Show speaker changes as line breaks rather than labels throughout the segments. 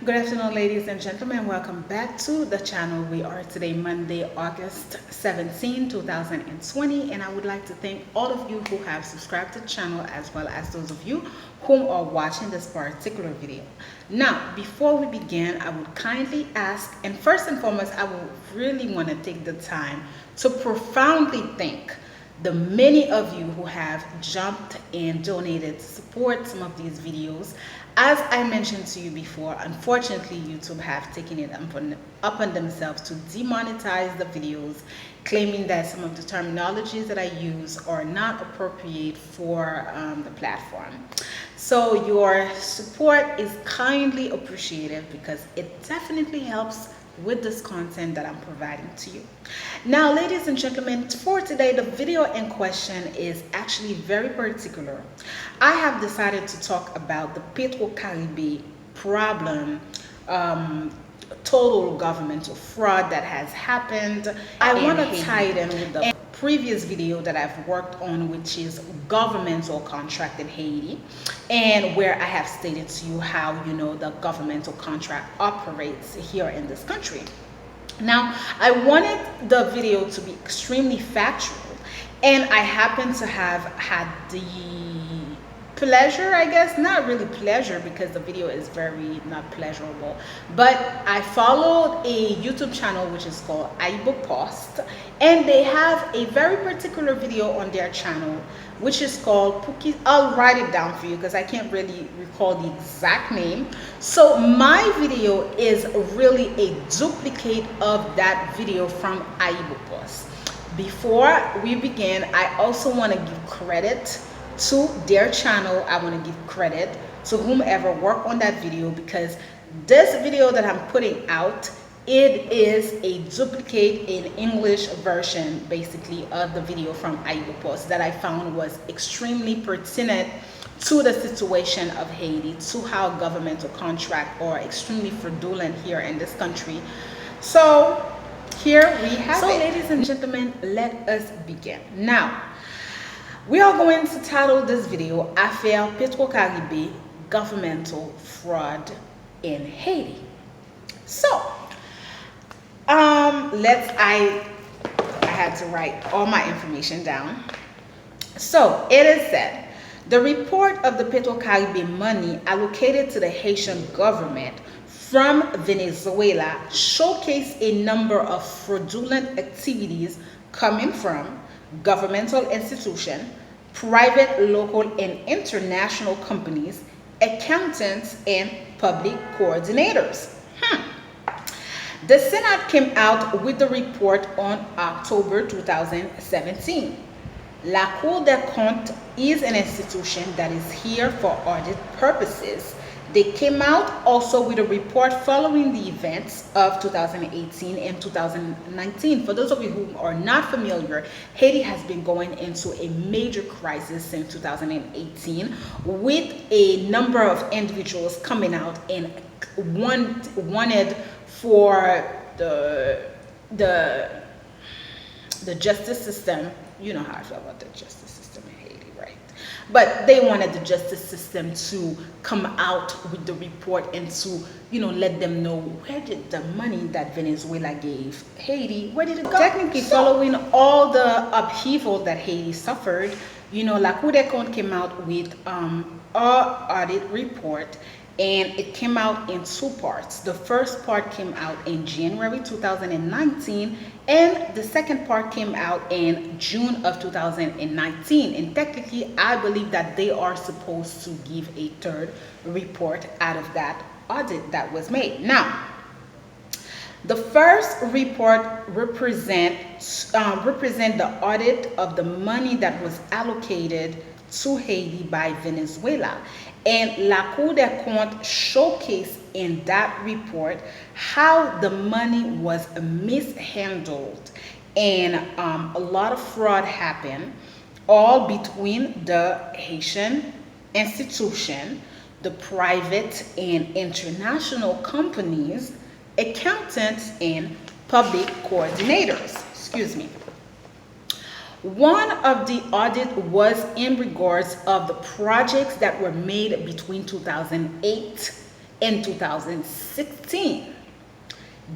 Good afternoon, ladies and gentlemen. Welcome back to the channel. We are today Monday, August 17, 2020, and I would like to thank all of you who have subscribed to the channel as well as those of you whom are watching this particular video. Now, before we begin, I would kindly ask, and first and foremost, I would really want to take the time to profoundly thank the many of you who have jumped and donated to support some of these videos. As I mentioned to you before, unfortunately YouTube have taken it upon themselves to demonetize the videos, claiming that some of the terminologies that I use are not appropriate for the platform. So your support is kindly appreciated because it definitely helps with this content that I'm providing to you. Now, ladies and gentlemen, for today, the video in question is actually very particular. I have decided to talk about the PetroCaribe problem, total governmental fraud that has happened. I want to tie it in with the previous video that I've worked on, which is governmental contract in Haiti, and where I have stated to you how the governmental contract operates here in this country. Now, I wanted the video to be extremely factual, and I happen to have had the pleasure, I guess, not really pleasure because the video is very not pleasurable, but I followed a YouTube channel which is called Post, and they have a very particular video on their channel which is called Pookie. I'll write it down for you because I can't really recall the exact name. So my video is really a duplicate of that video from Post. Before we begin, I also want to give credit to their channel. I want to give credit to whomever worked on that video, because this video that I'm putting out, it is a duplicate in English version basically of the video from Post that I found was extremely pertinent to the situation of Haiti, to how governmental contracts are extremely fraudulent here in this country. So here we have it. So ladies and gentlemen, let us begin. Now, we are going to title this video Affaire PetroCaribe, Governmental Fraud in Haiti. So, I had to write all my information down. So, it is said, the report of the PetroCaribe money allocated to the Haitian government from Venezuela showcased a number of fraudulent activities coming from governmental institutions, private, local, and international companies, accountants, and public coordinators. The Senate came out with the report on October 2017. La Cour des Comptes is an institution that is here for audit purposes. They came out also with a report following the events of 2018 and 2019. For those of you who are not familiar, Haiti has been going into a major crisis since 2018, with a number of individuals coming out and wanted for the justice system. You know how I feel about the justice system in Haiti, right? But they wanted the justice system to come out with the report and to, let them know, where did the money that Venezuela gave Haiti, where did it go? Technically, following all the upheaval that Haiti suffered, La Cour des Comptes came out with our audit report, and it came out in two parts. The first part came out in January 2019, and the second part came out in June of 2019. And technically, I believe that they are supposed to give a third report out of that audit that was made. Now, the first report represent the audit of the money that was allocated to Haiti by Venezuela. And La Cour des Comptes showcased in that report how the money was mishandled, and a lot of fraud happened, all between the Haitian institution, the private and international companies, accountants, and public coordinators. Excuse me. One of the audit was in regards of the projects that were made between 2008 in 2016.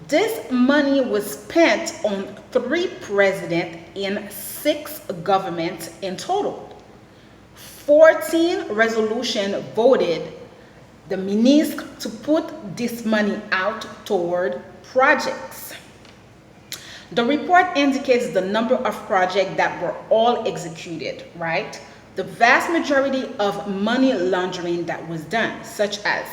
This money was spent on 3 presidents in 6 governments in total. 14 resolutions voted the minister to put this money out toward projects. The report indicates the number of projects that were all executed, right? The vast majority of money laundering that was done, such as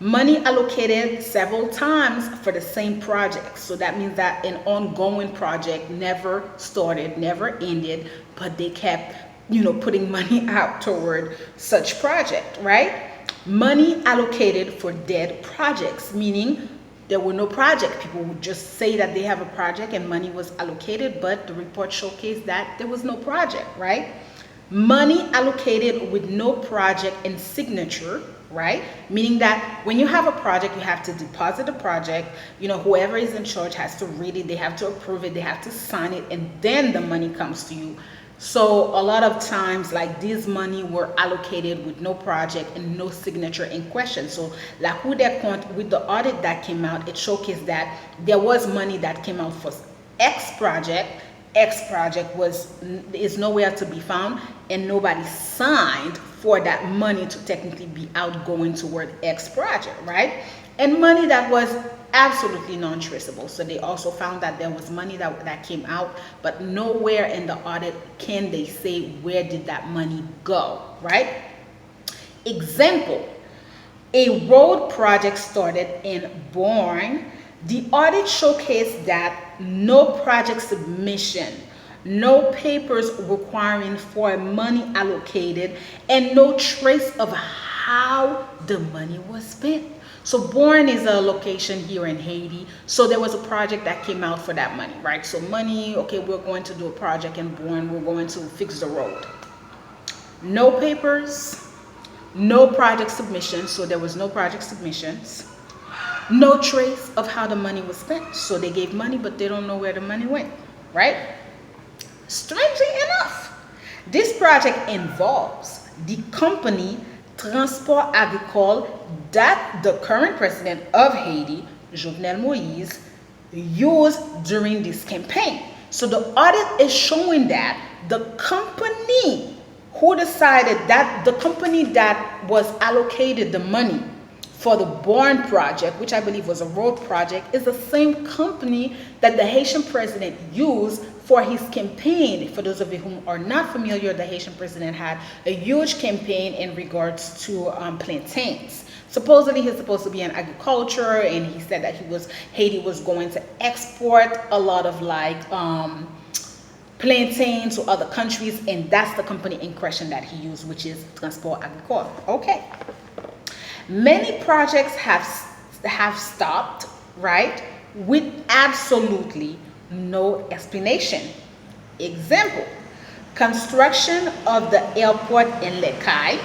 money allocated several times for the same project. So that means that an ongoing project never started, never ended, but they kept, putting money out toward such project, right? Money allocated for dead projects, meaning there were no project. People would just say that they have a project and money was allocated, but the report showcased that there was no project, right? Money allocated with no project and signature, right? Meaning that when you have a project, you have to deposit the project, whoever is in charge has to read it, they have to approve it, they have to sign it, and then the money comes to you. So a lot of times, like, these money were allocated with no project and no signature in question. So like with the audit that came out, it showcased that there was money that came out for X project is nowhere to be found, and nobody signed for that money to technically be outgoing toward X project, right? And money that was absolutely non-traceable. So they also found that there was money that came out, but nowhere in the audit can they say where did that money go, right? Example, a road project started in Bourne. The audit showcased that no project submission, no papers requiring for money allocated, and no trace of how the money was spent. So Bourne is a location here in Haiti. So there was a project that came out for that money, right? So money, okay, we're going to do a project in Bourne. We're going to fix the road. No papers, no project submissions. So there was no project submissions. No trace of how the money was spent. So they gave money, but they don't know where the money went, right? Strangely enough, this project involves the company Transport Agricole that the current president of Haiti, Jovenel Moïse, used during this campaign. So the audit is showing that the company who decided that the company that was allocated the money for the Bourne project, which I believe was a road project, is the same company that the Haitian president used for his campaign. For those of you who are not familiar, the Haitian president had a huge campaign in regards to plantains. Supposedly he's supposed to be in agriculture, and he said that Haiti was going to export a lot of plantains to other countries, and that's the company in question that he used, which is Transport Agricole. Okay. Many projects have stopped, right, with absolutely no explanation. Example, construction of the airport in Lekay,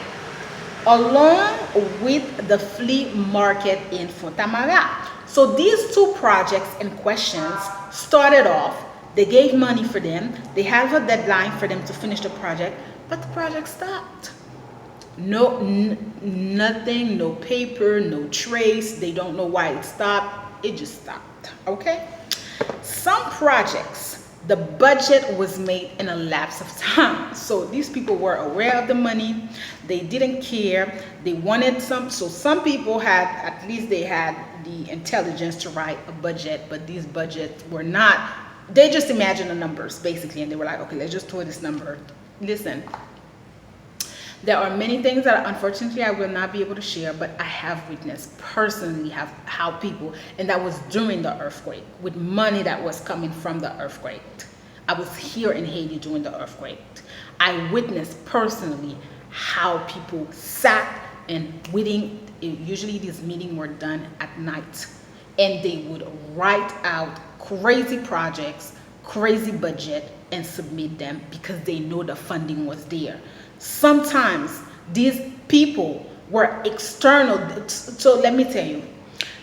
along with the flea market in Fontamara. So these 2 projects in questions started off, they gave money for them, they have a deadline for them to finish the project, but the project stopped. Nothing, no paper, no trace. They don't know why it stopped. It just stopped. Okay. Some projects, the budget was made in a lapse of time. So these people were aware of the money. They didn't care. They wanted so some people at least they had the intelligence to write a budget, but these budgets were not, they just imagined the numbers basically, and they were like, okay, let's just throw this number. Listen, there are many things that unfortunately I will not be able to share, but I have witnessed personally how people, and that was during the earthquake, with money that was coming from the earthquake. I was here in Haiti during the earthquake. I witnessed personally how people sat and waiting. Usually these meetings were done at night, and they would write out crazy projects, crazy budget, and submit them because they know the funding was there. Sometimes these people were external. So let me tell you,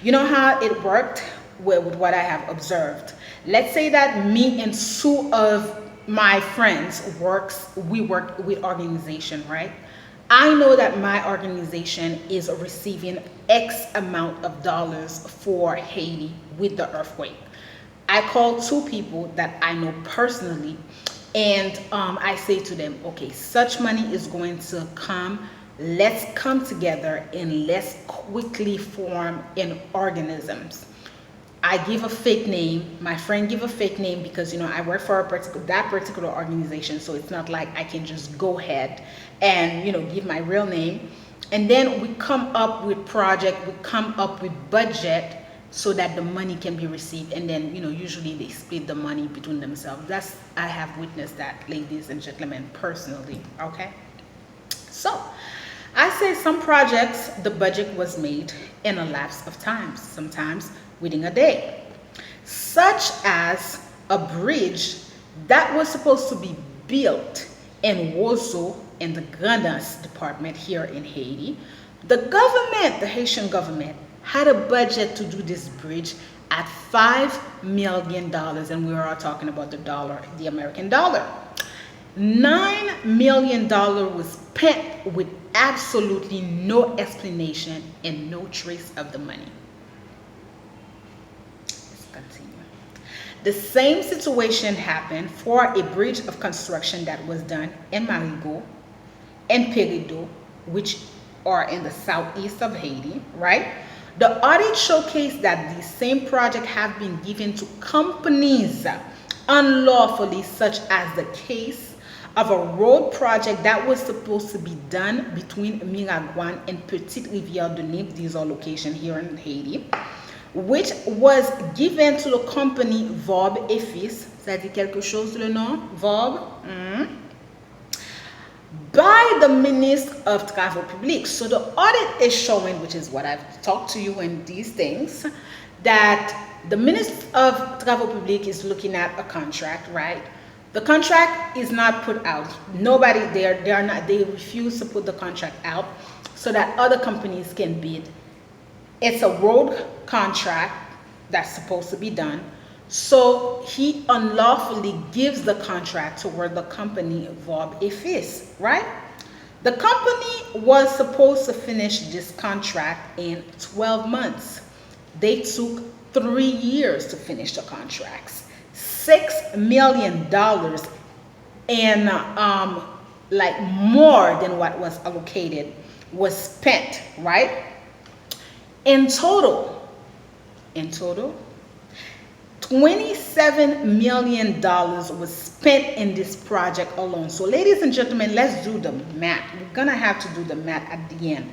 you know how it worked with what I have observed. Let's say that me and 2 of my friends we work with organization, right? I know that my organization is receiving X amount of dollars for Haiti with the earthquake. I call two people that I know personally, and I say to them, okay, such money is going to come. Let's come together and let's quickly form an organism. I give a fake name. My friend give a fake name because, you know, I work for that particular organization, so it's not like I can just go ahead and, you know, give my real name. And then we come up with project, we come up with budget so that the money can be received. And then, you know, usually they split the money between themselves. I have witnessed that, ladies and gentlemen, personally. Okay, so I say some projects, the budget was made in a lapse of time, sometimes within a day, such as a bridge that was supposed to be built in Woso in the Ganas department here in Haiti. The government, the Haitian government, had a budget to do this bridge at $5 million, and we are all talking about the dollar, the American dollar. $9 million was spent with absolutely no explanation and no trace of the money. Let's continue. The same situation happened for a bridge of construction that was done in Marigot and Perido, which are in the southeast of Haiti, right? The audit showcased that the same project have been given to companies unlawfully, such as the case of a road project that was supposed to be done between Miragouane and Petite Rivière de Nip. These are locations here in Haiti, which was given to the company Vob et Fils. Ça dit quelque chose le nom? Vob? By the Ministre of Travaux Publics. So the audit is showing, which is what I've talked to you in these things, that the Ministre of Travaux Publics is looking at a contract, right? The contract is not put out. Nobody there, they refuse to put the contract out so that other companies can bid. It's a road contract that's supposed to be done. So he unlawfully gives the contract toward the company Vob et Fils, right? The company was supposed to finish this contract in 12 months. They took 3 years to finish the contracts. $6 million and like more than what was allocated was spent, right? In total, $27 million was spent in this project alone. So ladies and gentlemen, let's do the math. We're gonna have to do the math at the end.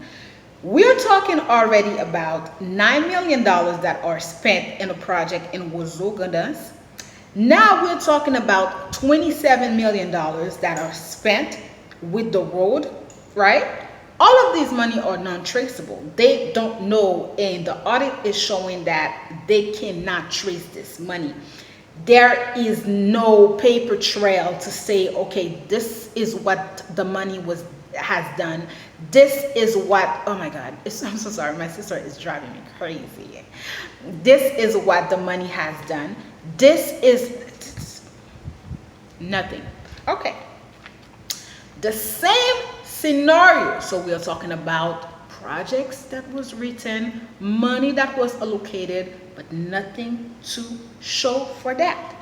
We're talking already about $9 million that are spent in a project in Wozogadas. Now we're talking about $27 million that are spent with the road, right? All of these money are non-traceable. They don't know, and the audit is showing that they cannot trace this money. There is no paper trail to say, okay, this is what the money has done. This is what, oh my God, I'm so sorry, my sister is driving me crazy. This is what the money has done. This is nothing. Okay. The same scenario. So we are talking about projects that was written, money that was allocated, but nothing to show for that.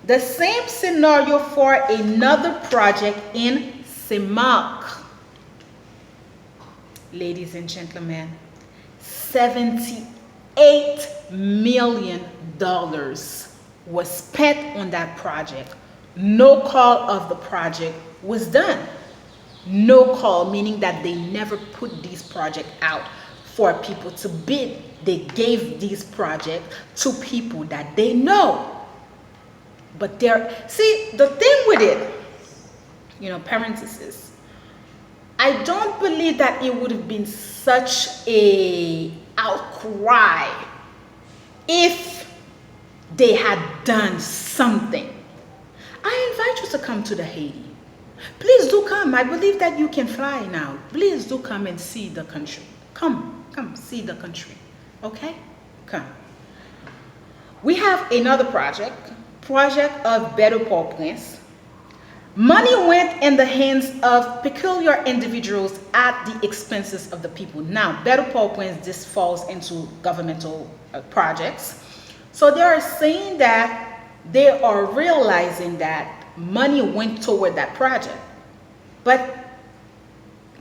The same scenario for another project in Semak. Ladies and gentlemen, $78 million was spent on that project. No call of the project was done. No call, meaning that they never put these projects out for people to bid. They gave these projects to people that they know. But see, the thing with it, you know, parenthesis, I don't believe that it would have been such a outcry if they had done something. I invite you to come to the Haiti. Please do come. I believe that you can fly now. Please do come and see the country. Come see the country. Okay? Come. We have another project of Better Port Prince. Money went in the hands of peculiar individuals at the expenses of the people. Now, better points, this falls into governmental projects. So they are saying that they are realizing that money went toward that project, but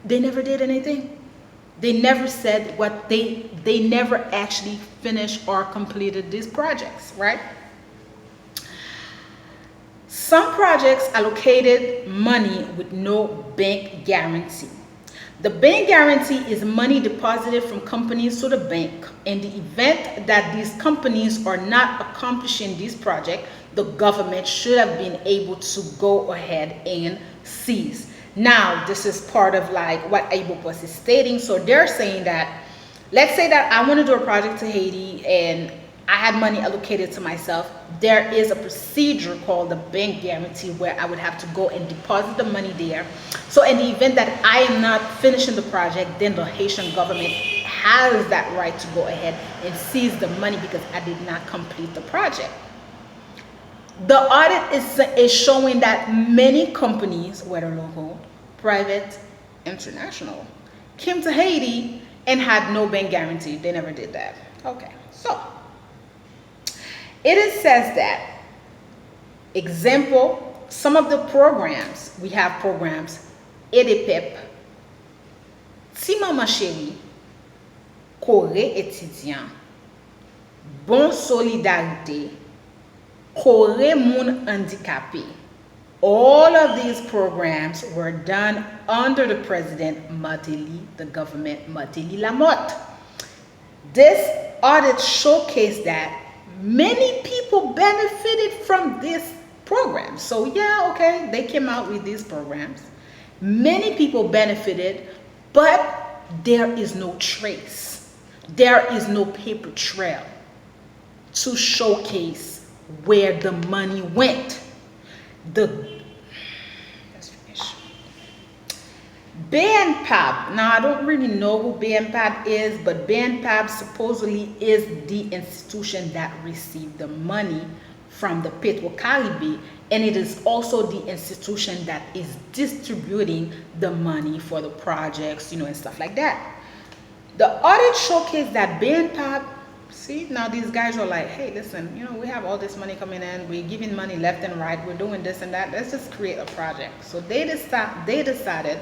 they never did anything. They never said what they never actually finished or completed these projects, right? Some projects allocated money with no bank guarantee. The bank guarantee is money deposited from companies to the bank. In the event that these companies are not accomplishing this project, the government should have been able to go ahead and seize. Now, this is part of like what Ibopos is stating. So they're saying that, let's say that I want to do a project to Haiti and I had money allocated to myself. There is a procedure called the bank guarantee where I would have to go and deposit the money there. So in the event that I am not finishing the project, then the Haitian government has that right to go ahead and seize the money because I did not complete the project. The audit is showing that many companies, whether local, private, international, came to Haiti and had no bank guarantee. They never did that. Okay, so it says that, example, some of the programs, we have programs, EDPEP, Timama Chéri, Corée étudiant, Bon Solidarité, Corée Moun Handicapé. All of these programs were done under the president Mateli, the government Mateli Lamotte. This audit showcased that many people benefited from this program. So yeah, okay, they came out with these programs. Many people benefited, but there is no trace. There is no paper trail to showcase where the money went. Let's finish. BNPAB. Now, I don't really know who BNPAB is, but BNPAB supposedly is the institution that received the money from the PetroCaribe, and it is also the institution that is distributing the money for the projects, and stuff like that. The audit showcased that BNPAB, see, now these guys are like, hey, listen, we have all this money coming in, we're giving money left and right, we're doing this and that, let's just create a project. So they decided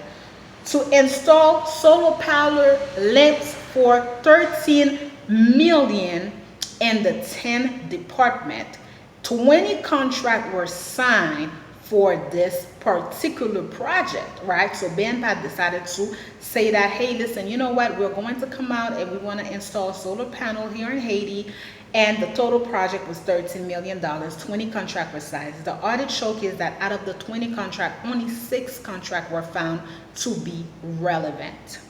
to install solar power lamps for 13 million in the 10 department. 20 contracts were signed for this particular project, right? So BNPAD decided to say that, hey, listen, you know what? We're going to come out and we want to install solar panel here in Haiti. And the total project was $13 million. 20 contracts were signed. The audit showcased that out of the 20 contracts, only 6 contracts were found to be relevant.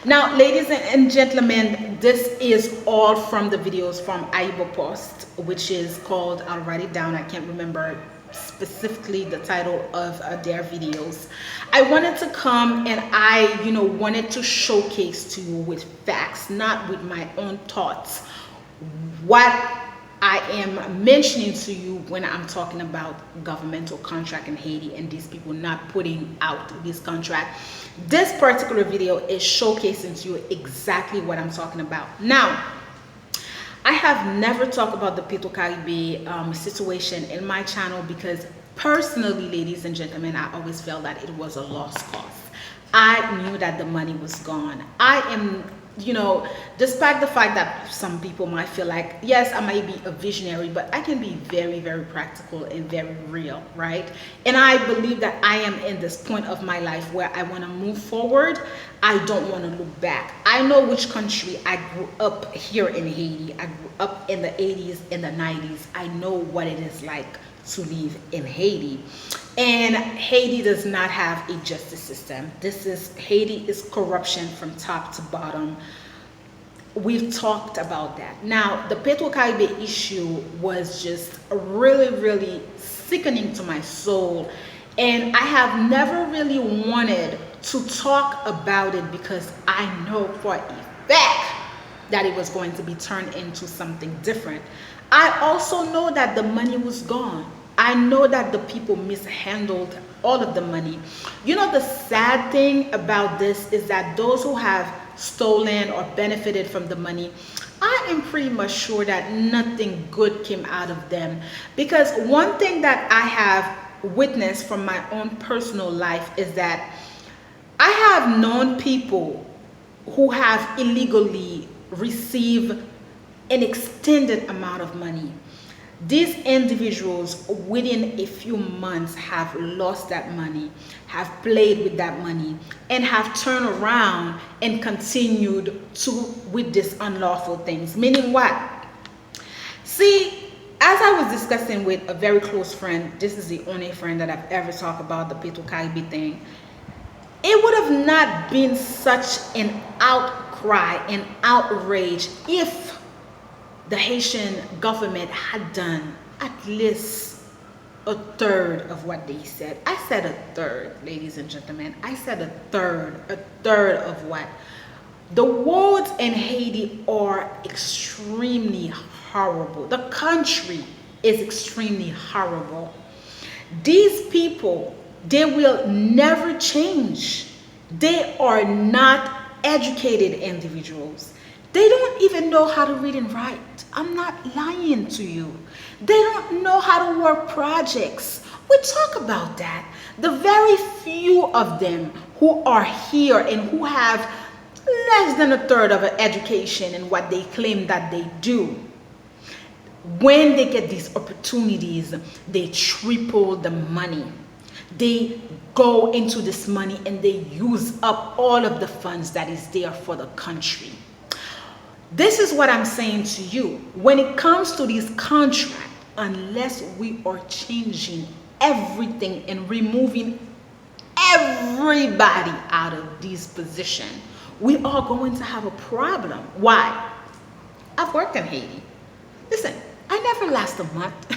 Now, ladies and gentlemen, this is all from the videos from Aibo Post, which is called, I'll write it down, I can't remember specifically the title of their videos. I wanted to come and I, wanted to showcase to you with facts, not with my own thoughts, what I am mentioning to you when I'm talking about governmental contract in Haiti and these people not putting out this contract. This particular video is showcasing to you exactly what I'm talking about. Now, I have never talked about the PetroCaribe situation in my channel because personally, ladies and gentlemen, I always felt that it was a lost cause. I knew that the money was gone. I am, despite the fact that some people might feel like, yes, I might be a visionary, but I can be very, very practical and very real, right? And I believe that I am in this point of my life where I want to move forward. I don't want to look back. I know which country I grew up here in Haiti. I grew up in the 80s, in the 90s. I know what it is like to live in Haiti. And Haiti does not have a justice system. Haiti is corruption from top to bottom. We've talked about that. Now, the PetroCaribe issue was just really, really sickening to my soul. And I have never really wanted to talk about it because I know for a fact that it was going to be turned into something different. I also know that the money was gone. I know that the people mishandled all of the money. You know, the sad thing about this is that those who have stolen or benefited from the money, I am pretty much sure that nothing good came out of them. Because one thing that I have witnessed from my own personal life is that I have known people who have illegally received an extended amount of money. These individuals within a few months have lost that money, have played with that money, and have turned around and continued to with these unlawful things. Meaning what? See, as I was discussing with a very close friend, this is the only friend that I've ever talked about the PetroCaribe thing. It would have not been such an outcry and outrage if the Haitian government had done at least a third of what they said. I said a third, ladies and gentlemen. I said a third of what? The roads in Haiti are extremely horrible. The country is extremely horrible. These people, they will never change. They are not educated individuals. They don't even know how to read and write. I'm not lying to you. They don't know how to work projects. We talk about that. The very few of them who are here and who have less than a third of an education in what they claim that they do, when they get these opportunities, they triple the money. They go into this money and they use up all of the funds that is there for the country. This is what I'm saying to you. When it comes to these contracts, unless we are changing everything and removing everybody out of this position, we are going to have a problem. Why? I've worked in Haiti. Listen, I never last a month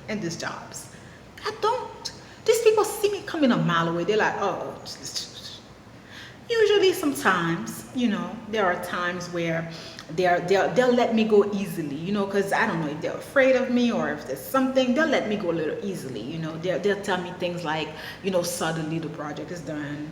in these jobs. I don't. These people see me coming a mile away. They're like, oh, usually sometimes, you know, there are times where they'll let me go easily, you know, because I don't know if they're afraid of me or if there's something, they'll let me go a little easily, you know. They'll tell me things like, you know, suddenly the project is done,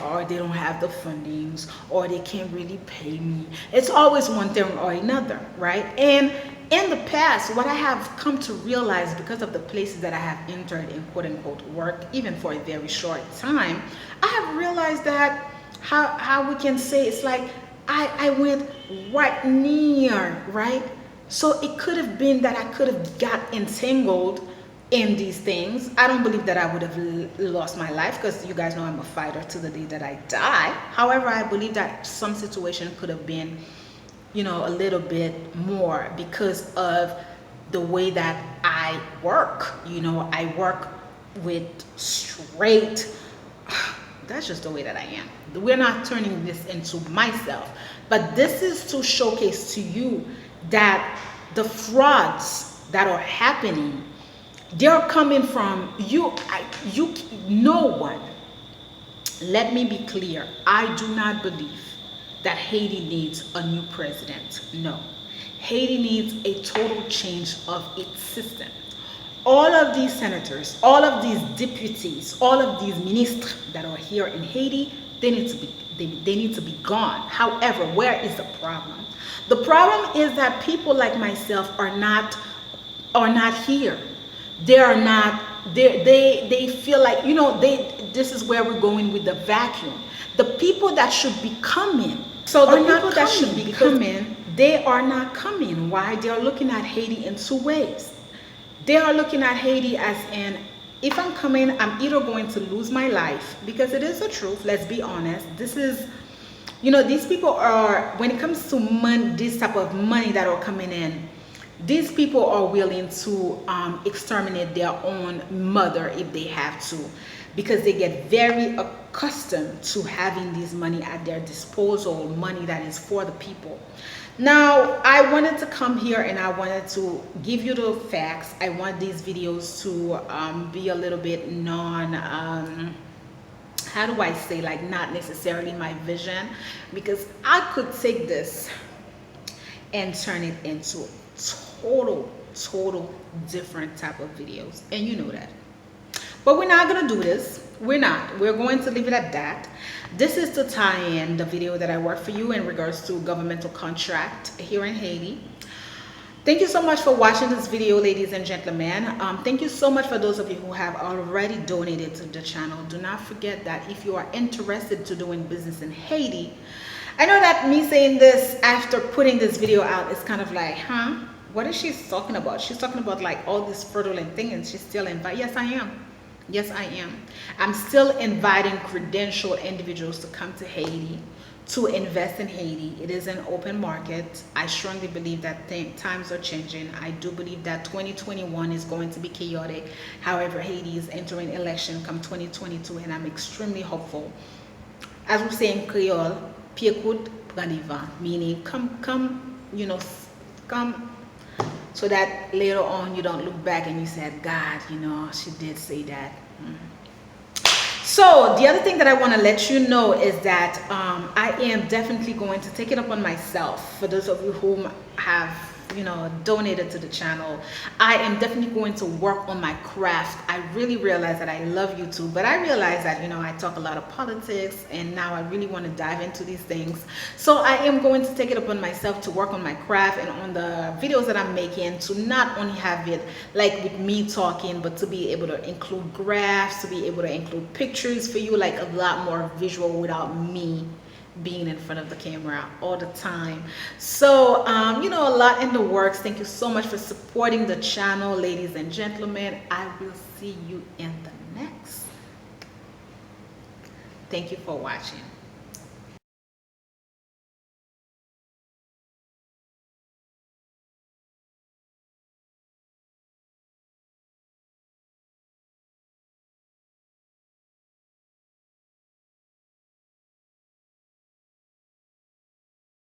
or they don't have the fundings, or they can't really pay me. It's always one thing or another, right? And in the past, what I have come to realize because of the places that I have entered in quote unquote work, even for a very short time, I have realized that how we can say it's like I went right near, right? So it could have been that I could have got entangled in these things. I don't believe that I would have lost my life because you guys know I'm a fighter to the day that I die. However, I believe that some situation could have been, you know, a little bit more because of the way that I work. You know, I work with straight, that's just the way that I am. We're not turning this into myself, but this is to showcase to you that the frauds that are happening, they're coming from you. No one. Let me be clear. I do not believe that Haiti needs a new president. No. Haiti needs a total change of its system. All of these senators, all of these deputies, all of these ministers that are here in Haiti, they need to be gone. However, where is the problem? The problem is that people like myself are not here. They are not. They feel like, you know, this is where we're going with the vacuum. The people that should be coming. So the people that should be coming, they are not coming. Why? They are looking at Haiti in two ways. They are looking at Haiti as in, if I'm coming, I'm either going to lose my life, because it is the truth, let's be honest. This is, you know, these people are, when it comes to money, this type of money that are coming in, these people are willing to exterminate their own mother if they have to, because they get very accustomed to having this money at their disposal, money that is for the people. Now, I wanted to come here and I wanted to give you the facts. I want these videos to be a little bit how do I say, like, not necessarily my vision, because I could take this and turn it into total total different type of videos, and you know that. But we're not going to do this. We're not. We're going to leave it at that. This is to tie in the video that I worked for you in regards to governmental contract here in Haiti. Thank you so much for watching this video, ladies and gentlemen. Thank you so much for those of you who have already donated to the channel. Do not forget that if you are interested to doing business in Haiti, I know that me saying this after putting this video out is kind of like, huh? What is she talking about? She's talking about like all this fraudulent thing, and she's still inviting. Yes, I am. Yes, I am. I'm still inviting credentialed individuals to come to Haiti to invest in Haiti. It is an open market. I strongly believe that times are changing. I do believe that 2021 is going to be chaotic. However, Haiti is entering election come 2022, and I'm extremely hopeful. As we say in Creole, pied court, ganiva, meaning come, you know, come, so that later on you don't look back and you said, God, you know, she did say that. So the other thing that I want to let you know is that I am definitely going to take it upon myself. For those of you who have, you know, donated to the channel, I am definitely going to work on my craft. I really realize that I love YouTube, but I realize that, you know, I talk a lot of politics, and now I really want to dive into these things. So I am going to take it upon myself to work on my craft and on the videos that I'm making, to not only have it like with me talking, but to be able to include graphs, to be able to include pictures for you, like a lot more visual without me being in front of the camera all the time. So you know, a lot in the works. Thank you so much for supporting the channel, ladies and gentlemen. I will see you in the next. Thank you for watching.